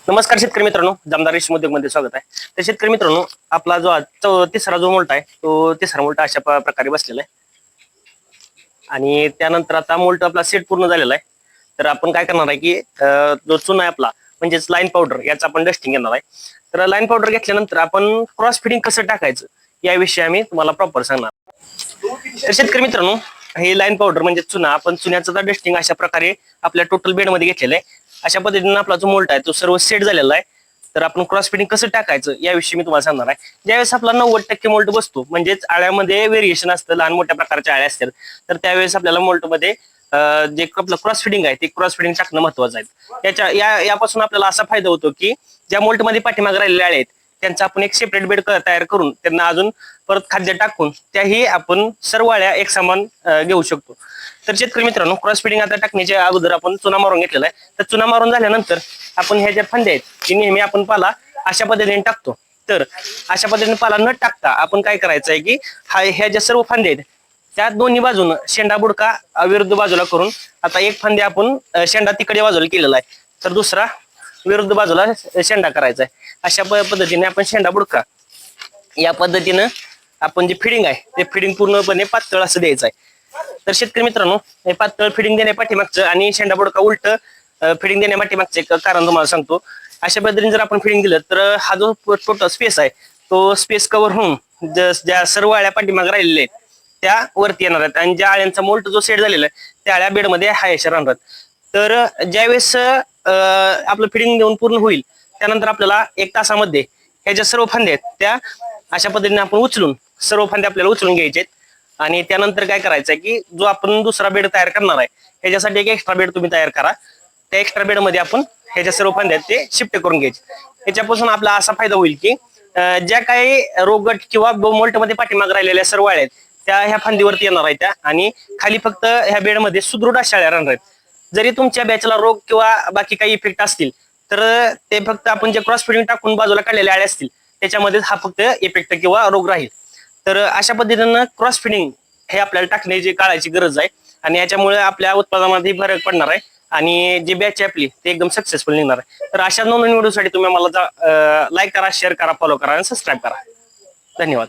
नमस्कार शेतकरी मित्रांनो, जामदार रेशीम उद्योगमध्ये स्वागत आहे. तर शेतकरी मित्रांनो, आपला जो तिसरा जो मोल्ट आहे तो तिसरा मोल्ट अशा प्रकारे बसलेला आहे आणि त्यानंतर आता मोल्ट आपला सेट पूर्ण झालेला आहे. तर आपण काय करणार आहे की जो चुना आहे आपला म्हणजेच लाईन पावडर याचा आपण डस्टिंग घेणार आहे. तर लाईन पावडर घेतल्यानंतर आपण क्रॉस फिडिंग कसं टाकायचं याविषयी आम्ही तुम्हाला प्रॉपर सांगणार. तर शेतकरी मित्रांनो, हे लाईन पावडर म्हणजे चुना, आपण चुन्याचं डस्टिंग अशा प्रकारे आपल्या टोटल बेडमध्ये घेतलेलं आहे. अशा पद्धतीने आपला जो मोल्ट आहे तो सर्व सेट झालेला आहे. तर आपण क्रॉस फिडिंग कसं टाकायचं याविषयी मी तुम्हाला सांगणार आहे. ज्यावेळेस आपला 90% मोल्ट बसतो, म्हणजेच आळ्यामध्ये व्हेरिएशन असतं, लहान मोठ्या प्रकारच्या आळ्या असतात, तर त्यावेळेस आपल्याला मोल्टमध्ये जे आपलं क्रॉस फिडिंग आहे ते क्रॉस फिडिंग टाकणं महत्वाचं आहे. यापासून आपल्याला असा फायदा होतो की ज्या मोल्टमध्ये पाठीमागे राहिलेल्या आळ्या आहेत त्यांचा आपण एक सेपरेट बेड तयार करून त्यांना अजून परत खाद्य टाकून त्याही आपण सर्व आळ्या एक समान घेऊ शकतो. तर शेतकरी मित्रांनो, क्रॉस फिडिंग आता टाकण्याच्या अगोदर आपण चुना मारून घेतलेला आहे. तर चुना मारून झाल्यानंतर आपण ह्या ज्या फांद्या आहेत ती नेहमी आपण पाला अशा पद्धतीने टाकतो. तर अशा पद्धतीने पाला न टाकता आपण काय करायचं आहे की ह्या ज्या सर्व फांद्या आहेत त्या दोन्ही बाजून शेंडा बुडका विरुद्ध बाजूला करून आता एक फांद्या आपण शेंडा तिकडे बाजूला केलेला आहे, तर दुसरा विरुद्ध बाजूला शेंडा करायचा आहे. अशा पद्धतीने आपण शेंडा बुडका या पद्धतीनं आपण जे फिडिंग आहे ते फिडिंग पूर्णपणे पातळ असं द्यायचं आहे. तर शेतकरी मित्रांनो, हे पातळ फिडिंग देण्या पाठीमागचं आणि शेंडा बुडका उलट फिडिंग देण्या पाठीमागचं एक कारण तुम्हाला सांगतो. अशा पद्धतीने जर आपण फिडिंग दिलं तर हा जो टोटल स्पेस आहे तो स्पेस कव्हर होऊन ज्या सर्व आळ्या पाठीमागे राहिलेल्या आहेत त्या वरती येणार आहेत आणि ज्या आळ्यांचा मोल्ट जो सेट झालेला आहे त्या आळ्या बेडमध्ये हायशा राहणार. तर ज्यावेळेस आपलं फिडिंग देऊन पूर्ण होईल त्यानंतर आपल्याला 1 तासामध्ये ह्या ज्या सर्व फांद्या आहेत त्या अशा पद्धतीने आपण उचलून सर्व फांद्या आपल्याला उचलून घ्यायचे आणि त्यानंतर काय करायचं आहे की जो आपण दुसरा बेड तयार करणार आहे ह्याच्यासाठी एक एक्स्ट्रा बेड तुम्ही तयार करा. त्या एक्स्ट्रा बेड मध्ये आपण ह्याच्या सर्व फांद्या ते शिफ्ट करून घ्यायचे. याच्यापासून आपला असा फायदा होईल की ज्या काही रोगट किंवा मोल्ट मध्ये पाठीमाग राहिलेल्या सर्व आळ्या आहेत त्या ह्या फांदीवरती येणार आहेत त्या आणि खाली फक्त ह्या बेडमध्ये सुदृढ अशा आळ्या राहणार आहेत. जरी तुमच्या बॅचला रोग किंवा बाकी काही इफेक्ट असतील तर ते फक्त आपण जे क्रॉस फिडिंग टाकून बाजूला काढलेल्या आळ्या असतील त्याच्यामध्ये हा फक्त इफेक्ट किंवा रोग राहील. तर अशा पद्धतीनं क्रॉस फिडिंग हे आपल्याला टाकण्याची काळाची गरज आहे आणि याच्यामुळे आपल्या उत्पादनामध्ये फरक पडणार आहे आणि जी बॅच आहे आपली ते एकदम सक्सेसफुल निघणार आहे. तर अशा नवीन व्हिडिओसाठी तुम्ही मला लाईक करा, शेअर करा, फॉलो करा आणि सबस्क्राईब करा. धन्यवाद.